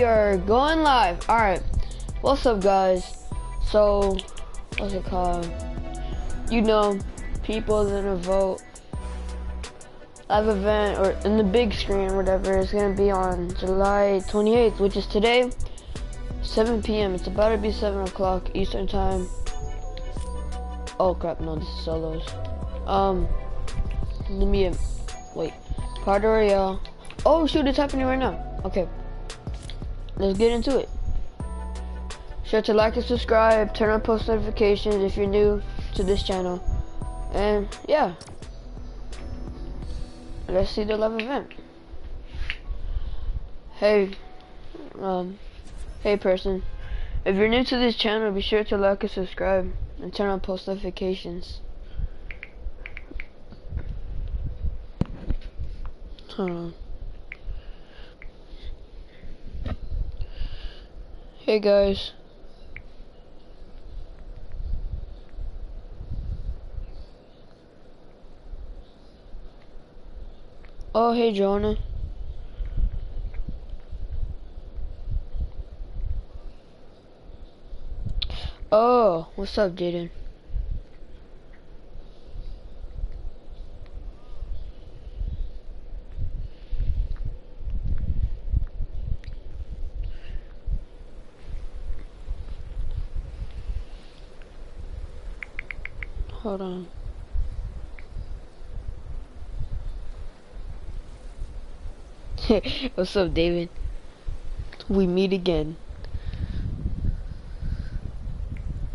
are going live. Alright, what's up guys? So, what's it called? You know, people are gonna vote. Live event, or in the big screen, whatever, is gonna be on July 28th, which is today, 7 p.m. It's about to be 7 o'clock Eastern time. Oh crap, no, this is solos. Let me, wait. Party royale. Oh shoot, it's happening right now. Okay. Let's get into it. Sure to like and subscribe, turn on post notifications if you're new to this channel. And yeah. Let's see the live event. Hey, hey person. If you're new to this channel, be sure to like and subscribe and turn on post notifications. Hold on. Hey guys. Oh, hey Jonah. Oh, what's up, Jaden? Hold on. What's up, David? We meet again.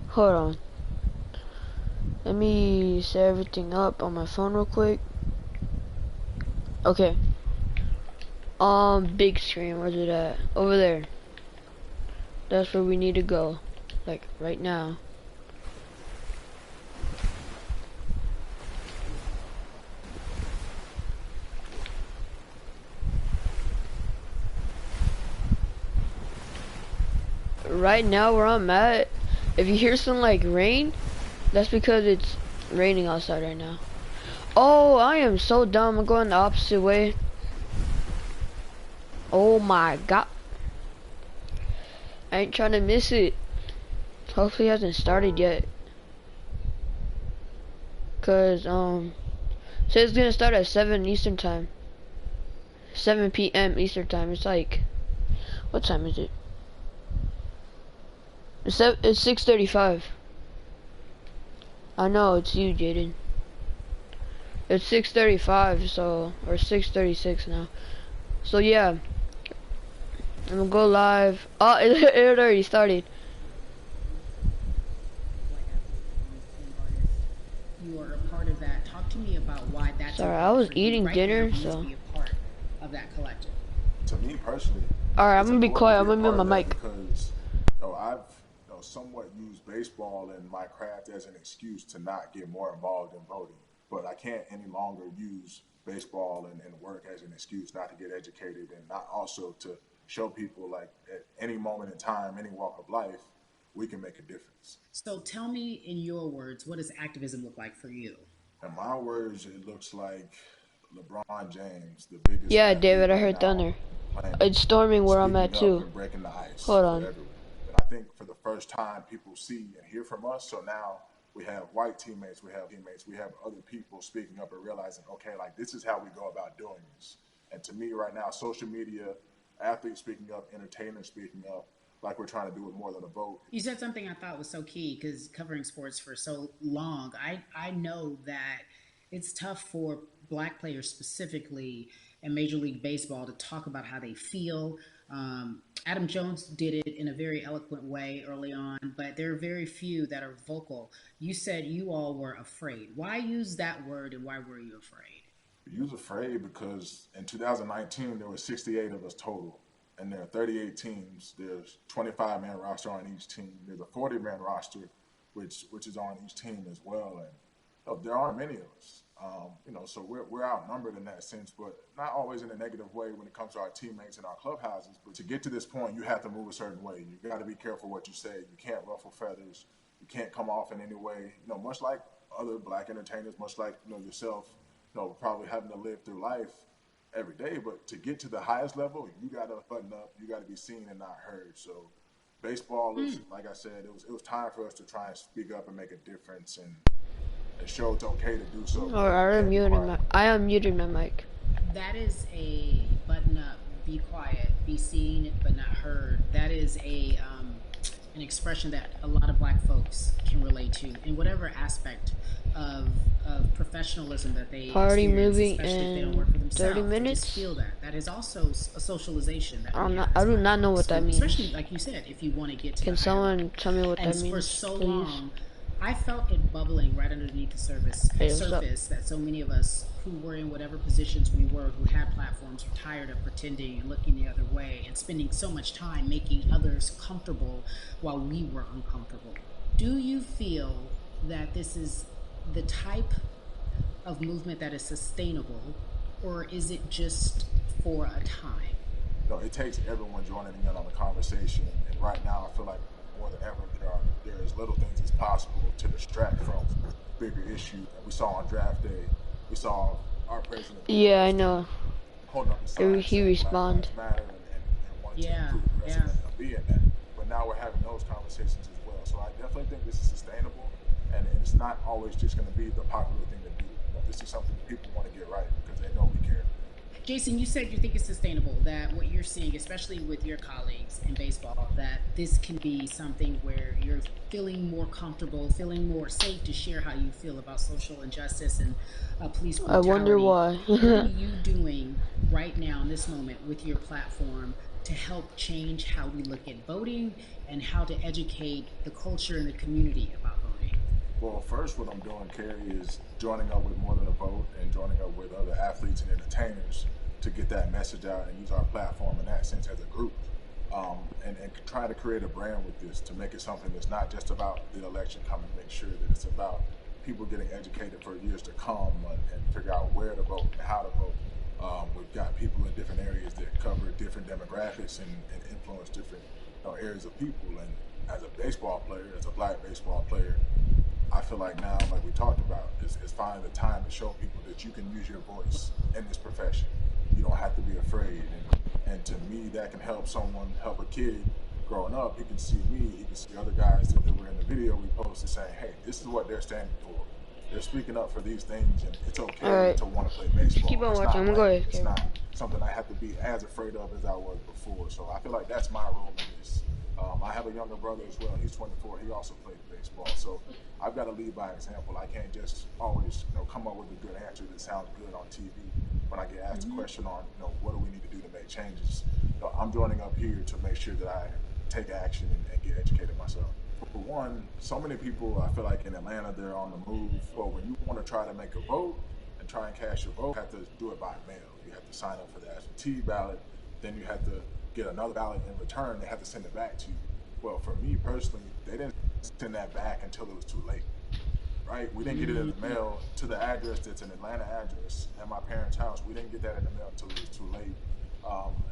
Hold on. Let me set everything up on my phone real quick. Okay. Big screen, where's it at? Over there. That's where we need to go. Like, right now. Right now where I'm at, if you hear some like rain, that's because it's raining outside right now. Oh, I am so dumb. I'm going the opposite way. Oh my god. I ain't trying to miss it. Hopefully it hasn't started yet. Cause so it's gonna start at 7 Eastern time. 7 p.m. Eastern time. It's like, what time is it? It's 6:35. I know, it's you, Jaden. It's 6:35, so, or 6:36 now. So yeah, I'm gonna go live. Oh, it already started. You are a part of that. Talk to me about why that's. Sorry, I was eating dinner, so. Be a part of that collective. To me personally. All right, I'm gonna be quiet. I'm gonna mute my mic. Because I've somewhat used baseball and my craft as an excuse to not get more involved in voting. But I can't any longer use baseball and work as an excuse not to get educated and not also to show people like at any moment in time, any walk of life, we can make a difference. So tell me in your words, what does activism look like for you? In my words, it looks like LeBron James, the biggest. Yeah, David, I heard thunder. It's storming where I'm at too. Breaking the ice. Hold on. And I think for the first time, people see and hear from us. So now we have white teammates, we have other people speaking up and realizing, okay, like this is how we go about doing this. And to me, right now, social media, athletes speaking up, entertainers speaking up, like we're trying to do with more than a vote. You said something I thought was so key because covering sports for so long, I know that it's tough for black players specifically in Major League Baseball to talk about how they feel. Adam Jones did it in a very eloquent way early on, but there are very few that are vocal. You said you all were afraid. Why use that word and why were you afraid? We was afraid because in 2019, there were 68 of us total. And there are 38 teams. There's 25-man roster on each team. There's a 40-man roster, which is on each team as well. And there aren't many of us. So we're outnumbered in that sense, but not always in a negative way when it comes to our teammates and our clubhouses. But to get to this point, you have to move a certain way. You got to be careful what you say. You can't ruffle feathers. You can't come off in any way. Much like other black entertainers, much like yourself, probably having to live through life. every day, but to get to the highest level, you got to button up, you got to be seen and not heard. So baseball is, like I said, it was time for us to try and speak up and make a difference and show it's okay to do so. Or I unmuted my mic. That is a button up, be quiet, be seen but not heard. That is an expression that a lot of Black folks can relate to in whatever aspect of professionalism that they Party experience, moving especially if they don't work for in themselves. 30 They minutes. just feel that. That is also a socialization that I do not know what that means. Especially like you said, if you want to get to Can the higher someone level. tell me what And that means, for so please? long, I felt it bubbling right underneath the surface that so many of us who were in whatever positions we were, who had platforms, were tired of pretending and looking the other way and spending so much time making others comfortable while we were uncomfortable. Do you feel that this is the type of movement that is sustainable, or is it just for a time? No, it takes everyone joining in on the conversation. And right now, I feel like more than ever, there is little things as possible to distract from bigger issues. And we saw on draft day, we saw our president. Yeah, I know. Holding up the sign He responded. Matter and wanted to improve the rest of being that. But now we're having those conversations as well. So I definitely think this is sustainable, and it's not always just going to be the popular thing to do. This is something that people want to get right because they know we care. Jason, you said you think it's sustainable, that what you're seeing, especially with your colleagues in baseball, that this can be something where you're feeling more comfortable, feeling more safe to share how you feel about social injustice and police brutality. I wonder why. What are you doing right now in this moment with your platform to help change how we look at voting and how to educate the culture and the community about voting? Well, first, what I'm doing, Carrie, is joining up with More Than a Vote and joining up with other athletes and entertainers to get that message out and use our platform in that sense as a group. And try to create a brand with this to make it something that's not just about the election coming, make sure that it's about people getting educated for years to come and figure out where to vote and how to vote. We've got people in different areas that cover different demographics and influence different areas of people. And as a baseball player, as a Black baseball player, I feel like now, like we talked about, is finding the time to show people that you can use your voice in this profession. You don't have to be afraid. And to me, that can help a kid growing up. He can see me, he can see other guys that were in the video we posted saying, hey, this is what they're standing for. They're speaking up for these things, and it's okay to want to play baseball. Keep on watching. I'm going to go ahead. It's not something I have to be as afraid of as I was before. So I feel like that's my role in this. I have a younger brother as well. He's 24. He also played baseball. So I've got to lead by example. I can't just always come up with a good answer that sounds good on TV. When I get asked a question on what do we need to do to make changes, I'm joining up here to make sure that I take action and get educated myself. For one, so many people, I feel like in Atlanta, they're on the move. But when you want to try to make a vote and try and cast your vote, you have to do it by mail. You have to sign up for the absentee ballot. Then you have to get another ballot in return. They have to send it back to you. Well, for me personally, they didn't send that back until it was too late. Right? We didn't get it in the mail to the address that's an Atlanta address at my parents' house. We didn't get that in the mail until it was too late.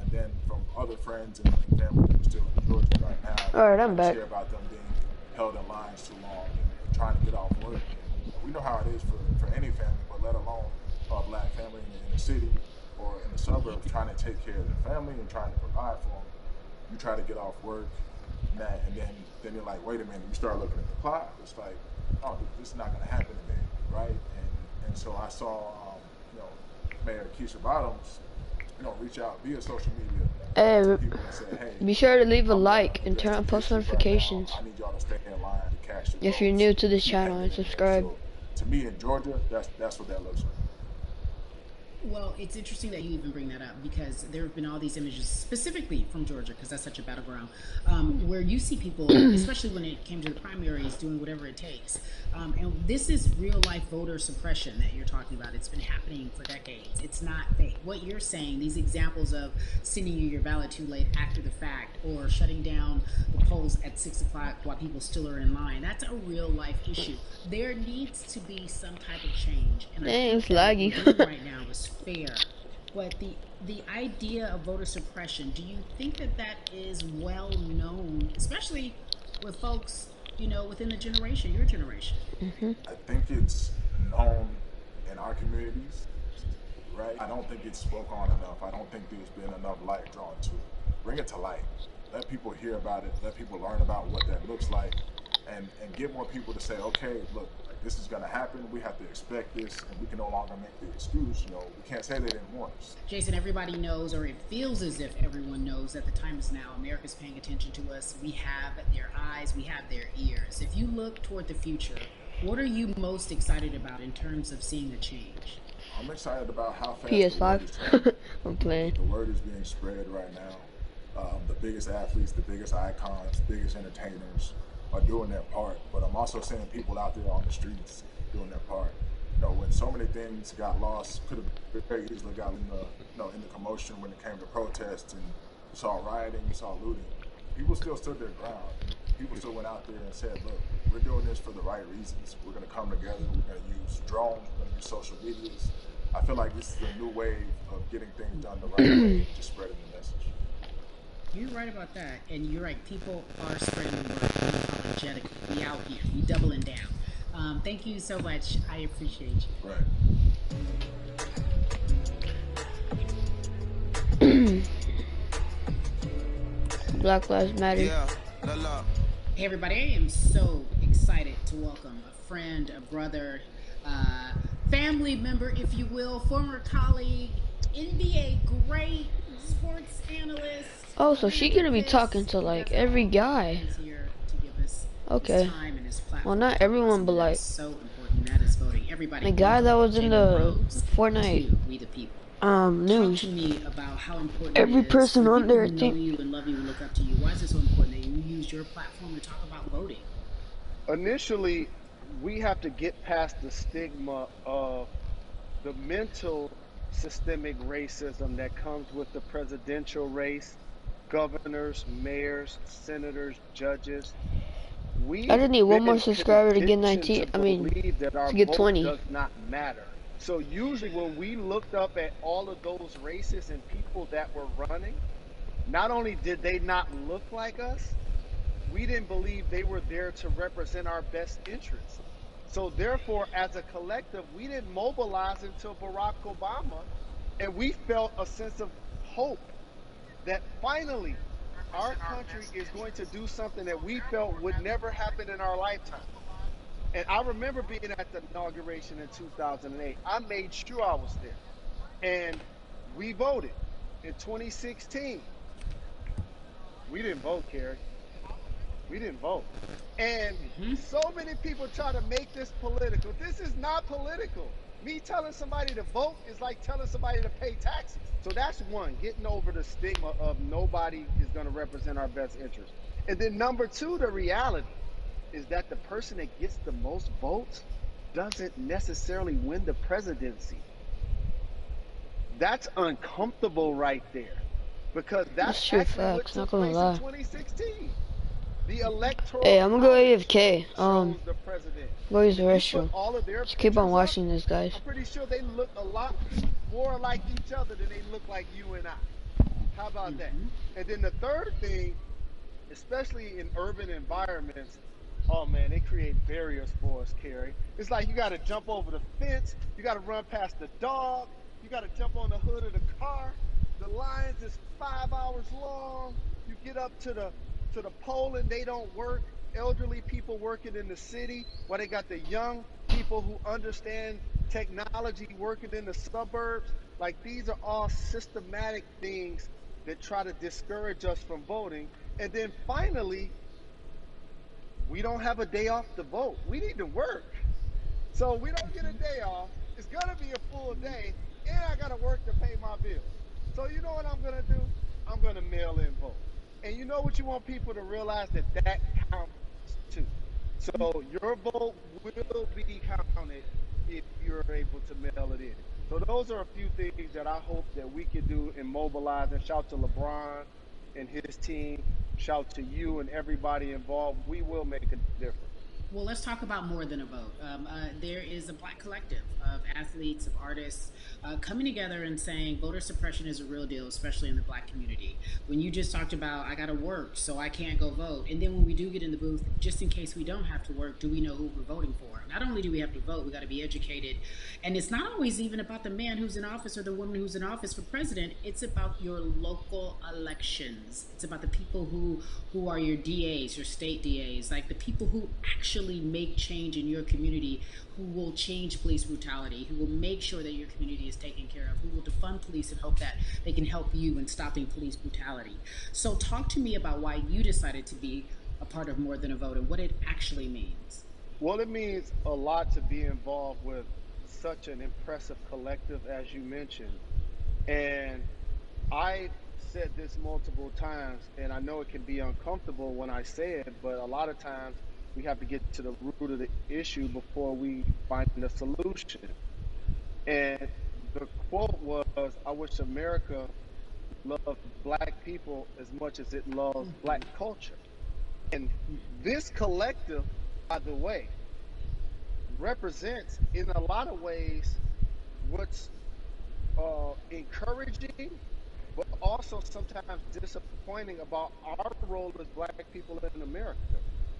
And then from other friends and family who are still in Georgia right now, all right, I'm back. Share about them being held in lines too long and trying to get off work. And we know how it is for any family, but let alone a Black family in the city or in the suburbs trying to take care of their family and trying to provide for them. You try to get off work, and then you're like, wait a minute. You start looking at the clock. It's like, oh, this is not going to happen today, right? And so I saw, Mayor Keisha Bottoms, reach out via social media to people and say, hey, be sure to leave a like and turn on post notifications. I need y'all to stay in line to cast your if you're new to this channel, and subscribe. So, to me, in Georgia, that's what that looks like. Well, it's interesting that you even bring that up because there have been all these images specifically from Georgia, because that's such a battleground, where you see people, especially when it came to the primaries, doing whatever it takes. And this is real life voter suppression that you're talking about. It's been happening for decades. It's not fake. What you're saying, these examples of sending you your ballot too late after the fact or shutting down the polls at 6 o'clock while people still are in line, that's a real life issue. There needs to be some type of change. And Dang, it's laggy. What we're doing right now is fair. But the idea of voter suppression, do you think that is well known, especially with folks, within the generation, your generation? Mm-hmm. I think it's known in our communities. right? I don't think it's spoke on enough. I don't think there's been enough light drawn to it. Bring it to light. Let people hear about it. Let people learn about what that looks like, and get more people to say, okay, look, like this is going to happen. We have to expect this, and we can no longer make the excuse. You know, we can't say they didn't warn us. Jason, everybody knows, or it feels as if everyone knows, that the time is now. America's paying attention to us. We have their eyes, we have their ears. If you look toward the future, what are you most excited about in terms of seeing a change? I'm excited about how fast PS5. I'm playing. The word is being spread right now. The biggest athletes, the biggest icons, biggest entertainers are doing their part. But I'm also seeing people out there on the streets doing their part. You know, when so many things got lost, could have very easily got in the commotion when it came to protests, and you saw rioting, you saw looting. People still stood their ground. People still went out there and said, look, we're doing this for the right reasons. We're going to come together. We're going to use drones. We're going to use social medias. I feel like this is a new wave of getting things done the right way, just spreading the message. You're right about that, and you're right. People are spreading the word unapologetically. We out here. We doubling down. Thank you so much. I appreciate you. Right. Black Lives Matter. Yeah. Hey everybody, I am so excited to welcome a friend, a brother, family member, if you will, former colleague, NBA great, sports analyst. Oh, so she's gonna be talking to like every guy. He's here to give us Okay. his time and his platform. Well, not everyone, but like so important. That is voting. Everybody. the guy that was in the Fortnite We the people. news. Talk to me about how important Every it is person for on there, I people who know think. you and love you and look up to you. Why is it so important that you use your platform to talk about voting? Initially, we have to get past the stigma of the mental systemic racism that comes with the presidential race, governors, mayors, senators, judges. I just need one more subscriber to get 19. To get 20. Does not matter. So usually when we looked up at all of those races and people that were running, not only did they not look like us, we didn't believe they were there to represent our best interests. So therefore, as a collective, we didn't mobilize until Barack Obama, and we felt a sense of hope that finally our country is going to do something that we felt would never happen in our lifetime. And I remember being at the inauguration in 2008. I made sure I was there. And we voted in 2016. We didn't vote, Kerry. We didn't vote. And so many people try to make this political. This is not political. Me telling somebody to vote is like telling somebody to pay taxes. So that's one, getting over the stigma of nobody is going to represent our best interest. And then number two, the reality is that the person that gets the most votes doesn't necessarily win the presidency. That's uncomfortable right there, because that's true actually what facts, not took gonna place lie. in 2016. The electoral Hey, I'm gonna go AFK. chose the president. Go use the If you restroom. put all of their Just keep on pictures watching up, this, guys. I'm pretty sure they look a lot more like each other than they look like you and I. How about that? And then the third thing, especially in urban environments, oh man, they create barriers for us, Kerry. It's like you gotta jump over the fence, you gotta run past the dog, you gotta jump on the hood of the car. The lines is 5 hours long. You get up to the poll and they don't work. Elderly people working in the city, while they got the young people who understand technology working in the suburbs. Like, these are all systematic things that try to discourage us from voting. And then finally, we don't have a day off to vote. We need to work. So we don't get a day off. It's gonna be a full day, and I gotta work to pay my bills. So you know what I'm gonna do? I'm gonna mail in vote. And you know what you want people to realize, that counts too. So your vote will be counted if you're able to mail it in. So those are a few things that I hope that we can do and mobilize. And shout to LeBron and his team. Shout to you and everybody involved. We will make a difference. Well, let's talk about more than a vote. There is a black collective of athletes, of artists coming together and saying voter suppression is a real deal, especially in the black community. When you just talked about, I got to work, so I can't go vote. And then when we do get in the booth, just in case we don't have to work, do we know who we're voting for? Not only do we have to vote, we got to be educated. And it's not always even about the man who's in office or the woman who's in office for president. It's about your local elections. It's about the people who are your DAs, your state DAs, like the people who actually make change in your community, who will change police brutality, who will make sure that your community is taken care of, who will defund police and hope that they can help you in stopping police brutality. So talk to me about why you decided to be a part of More Than a Vote and what it actually means. Well, it means a lot to be involved with such an impressive collective, as you mentioned. And I said this multiple times, and I know it can be uncomfortable when I say it, but a lot of times we have to get to the root of the issue before we find a solution. And the quote was, I wish America loved black people as much as it loves black culture. And this collective, by the way, represents in a lot of ways what's encouraging, but also sometimes disappointing about our role as black people in America.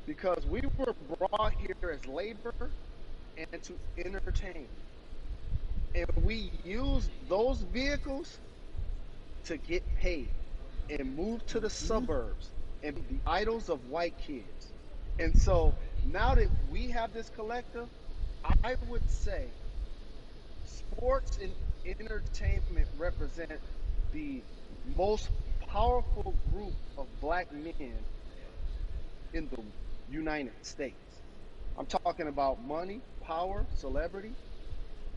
Because we were brought here as labor and to entertain. And we use those vehicles to get paid and move to the suburbs and be the idols of white kids. And so now that we have this collective, I would say sports and entertainment represent the most powerful group of black men in the United States. I'm talking about money, power, celebrity,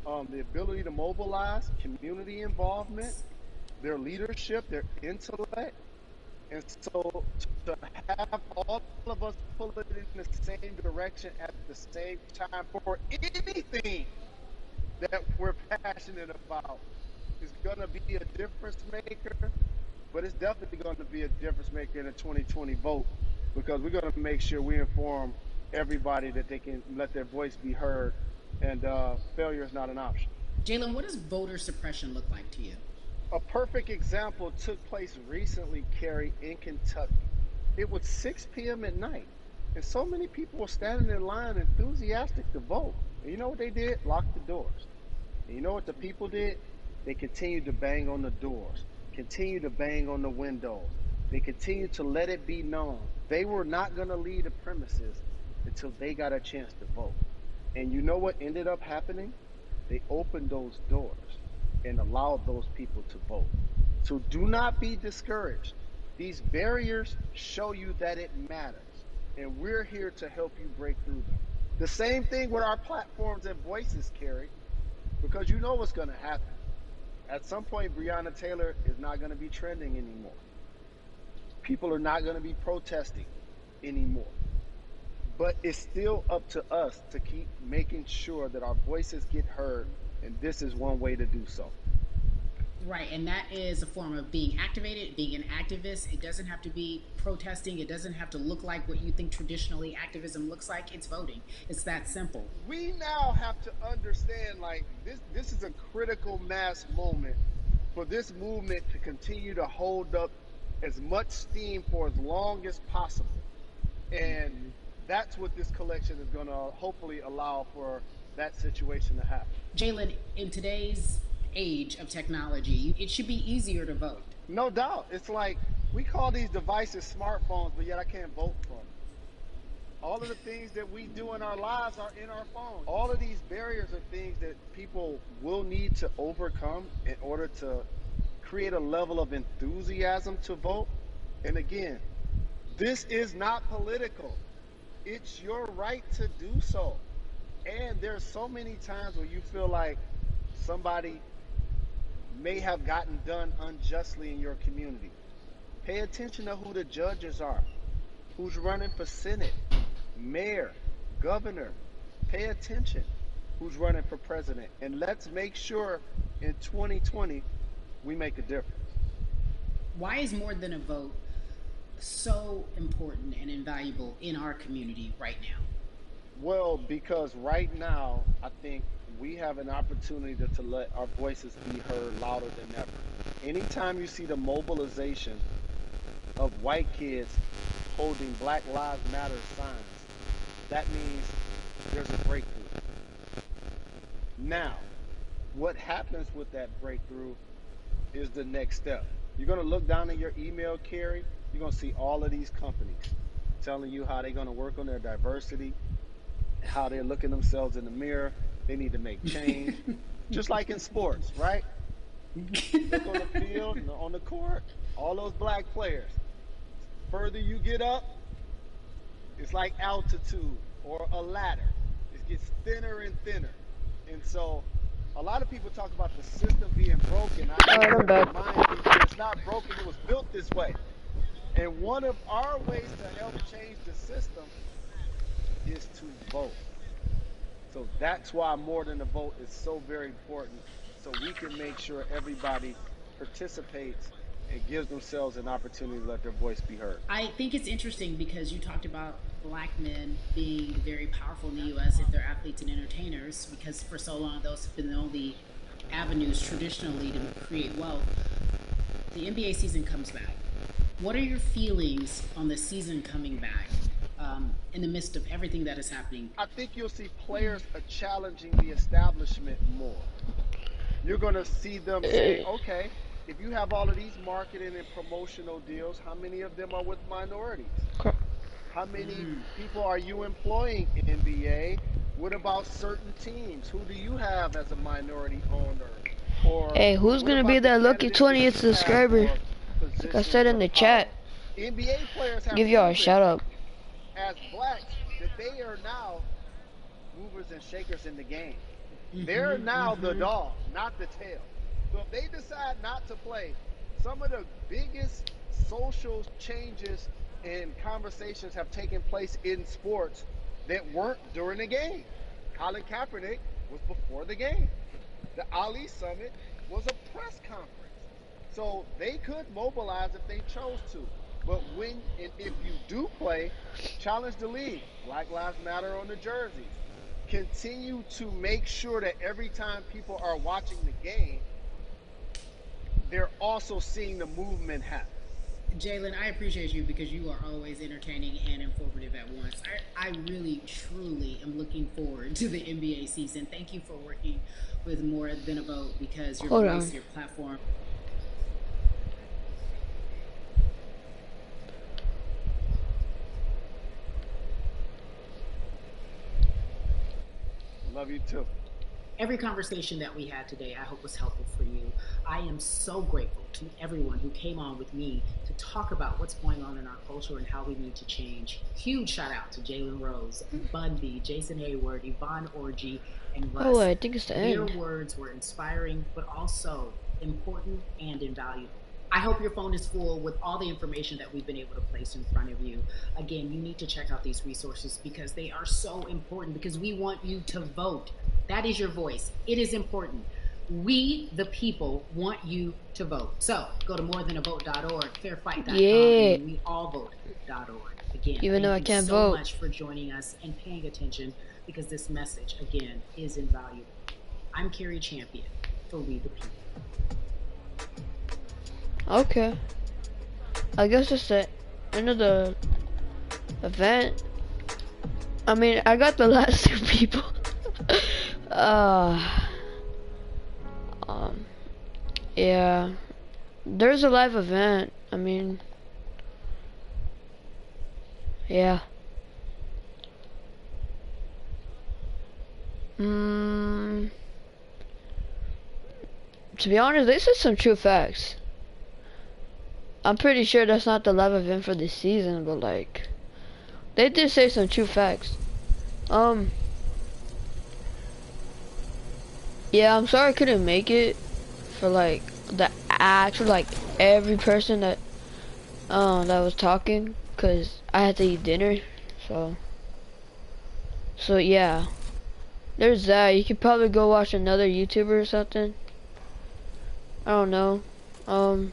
the ability to mobilize, community involvement, their leadership, their intellect. And so to have all of us pull it in the same direction at the same time for anything that we're passionate about is going to be a difference maker, but it's definitely going to be a difference maker in the 2020 vote, because we're going to make sure we inform everybody that they can let their voice be heard, and failure is not an option. Jalen, what does voter suppression look like to you? A perfect example took place recently, Carrie, in Kentucky. It was 6 p.m. at night, and so many people were standing in line enthusiastic to vote. And you know what they did? Locked the doors. And you know what the people did? They continued to bang on the doors, continued to bang on the windows. They continued to let it be known they were not going to leave the premises until they got a chance to vote. And you know what ended up happening? They opened those doors and allowed those people to vote. So do not be discouraged. These barriers show you that it matters, and we're here to help you break through them. The same thing with our platforms and voices, Carrie, because you know what's going to happen. At some point, Breonna Taylor is not going to be trending anymore. People are not going to be protesting anymore. But it's still up to us to keep making sure that our voices get heard, and this is one way to do so. Right, and that is a form of being activated, being an activist. It doesn't have to be protesting. It doesn't have to look like what you think traditionally activism looks like. It's voting. It's that simple. We now have to understand, like, this is a critical mass moment for this movement to continue to hold up as much steam for as long as possible. And that's what this collection is going to hopefully allow for that situation to happen. Jalen, in today's age of technology, it should be easier to vote. No doubt. It's like we call these devices smartphones, but yet I can't vote from them. All of the things that we do in our lives are in our phone. All of these barriers are things that people will need to overcome in order to create a level of enthusiasm to vote. And again, this is not political. It's your right to do so. And there's so many times where you feel like somebody may have gotten done unjustly in your community. Pay attention to who the judges are, who's running for Senate, mayor, governor. Pay attention who's running for president. And let's make sure in 2020 we make a difference. Why is More Than a Vote so important and invaluable in our community right now? Well, because right now, I think we have an opportunity to let our voices be heard louder than ever. Anytime you see the mobilization of white kids holding Black Lives Matter signs, that means there's a breakthrough. Now, what happens with that breakthrough is the next step. You're going to look down in your email, Carrie. You're going to see all of these companies telling you how they're going to work on their diversity, how they're looking themselves in the mirror. They need to make change. Just like in sports, right? You look on the field and on the court, all those black players. Further you get up, it's like altitude or a ladder. It gets thinner and thinner. And so a lot of people talk about the system being broken. I Alright, I'm back. remind people it's not broken, it was built this way. And one of our ways to help change the system is to vote. So that's why more than a vote is so very important. So we can make sure everybody participates and gives themselves an opportunity to let their voice be heard. I think it's interesting because you talked about black men being very powerful in the U.S. if they're athletes and entertainers, because for so long those have been the only avenues traditionally to create wealth. The NBA season comes back. What are your feelings on the season coming back in the midst of everything that is happening? I think you'll see players challenging the establishment more. You're going to see them say, okay, if you have all of these marketing and promotional deals, how many of them are with minorities? How many people are you employing in NBA? What about certain teams? Who do you have as a minority owner? Or Hey, who's what gonna about be the that lucky candidates that 20th you have subscriber? for Like I said positions in of the power? chat, NBA players have give y'all a proven shout out. as blacks that they are now movers and shakers in the game. They're now the dog, not the tail. So if they decide not to play, some of the biggest social changes and conversations have taken place in sports that weren't during the game. Colin Kaepernick was before the game. The Ali Summit was a press conference. So they could mobilize if they chose to. But when and if you do play, challenge the league. Black Lives Matter on the jerseys. Continue to make sure that every time people are watching the game, they're also seeing the movement happen. Jalen, I appreciate you because you are always entertaining and informative at once. I really, truly am looking forward to the NBA season. Thank you for working with More Than a Vote because your Hold voice, on. your platform. Love you too. Every conversation that we had today, I hope was helpful for you. I am so grateful to everyone who came on with me to talk about what's going on in our culture and how we need to change. Huge shout out to Jalen Rose, Bun B, Jason Hayward, Yvonne Orgy, and Russ. Oh, I think it's the Their end. words were inspiring, but also important and invaluable. I hope your phone is full with all the information that we've been able to place in front of you. Again, you need to check out these resources because they are so important because we want you to vote. That is your voice. It is important. We, the people, want you to vote. So go to morethanavote.org, fairfight.com, Yeah. and weallvote.org. Again, Even though I thank you can't so vote. much for joining us and paying attention because this message, again, is invaluable. I'm Carrie Champion for We the People. Okay. I guess it's the end of the event. I mean, I got the last two people. Yeah. There's a live event. I mean, yeah. To be honest, they said some true facts. I'm pretty sure that's not the live event for this season, but like, they did say some true facts. Yeah, I'm sorry I couldn't make it for like the actual like every person that was talking, cause I had to eat dinner. So yeah, there's that. You could probably go watch another YouTuber or something. I don't know. I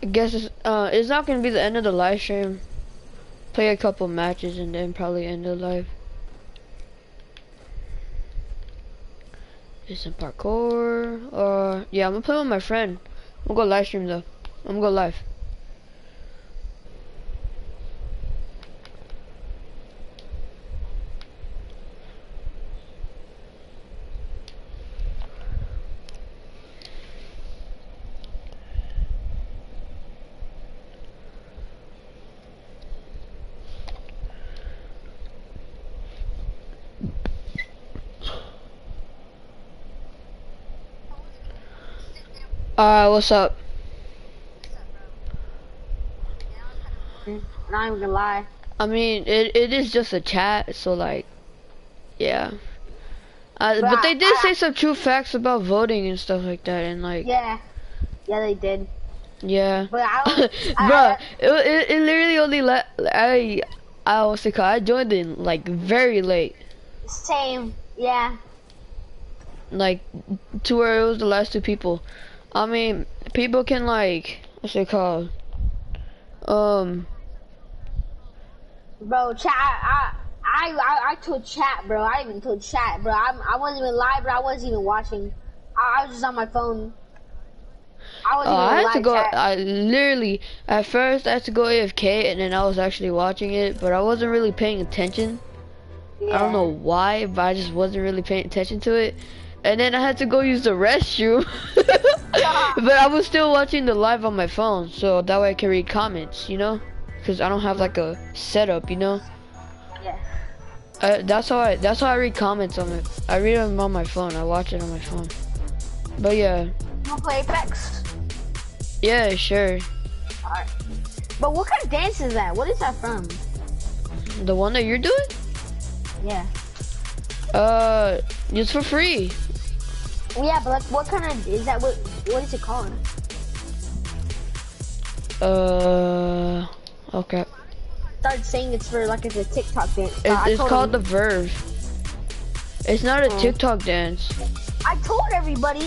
guess it's not gonna be the end of the live stream. play a couple matches and then probably end the live. Do some parkour, or yeah, I'm gonna play with my friend. I'm gonna go live stream though. I'm gonna go live. What's up? Not even gonna lie. I mean, it is just a chat, so like, yeah. But they did say some true facts about voting and stuff like that, and like. Yeah, they did. Yeah. But I don't. Bruh, it literally only I joined in like very late. Same. Yeah. Like to where it was the last 2 people. I mean, people can like, what's it called? Bro, chat. I told chat, bro. I even told chat, bro. I wasn't even live, bro. I wasn't even watching. I was just on my phone. I had to go. I literally at first I had to go AFK, and then I was actually watching it, but I wasn't really paying attention. Yeah. I don't know why, but I just wasn't really paying attention to it. And then I had to go use the restroom. But I was still watching the live on my phone, so that way I can read comments, you know? Because I don't have like a setup, you know? Yeah. That's how I read comments on it. I read them on my phone. I watch it on my phone. But yeah. You wanna play Apex? Yeah, sure. Alright. But what kind of dance is that? What is that from? The one that you're doing? Yeah. It's for free. Yeah, but like, what kind of is that? What is it called? Okay. Started saying it's for like it's a TikTok dance. It's called the Verve. It's not a TikTok dance. I told everybody.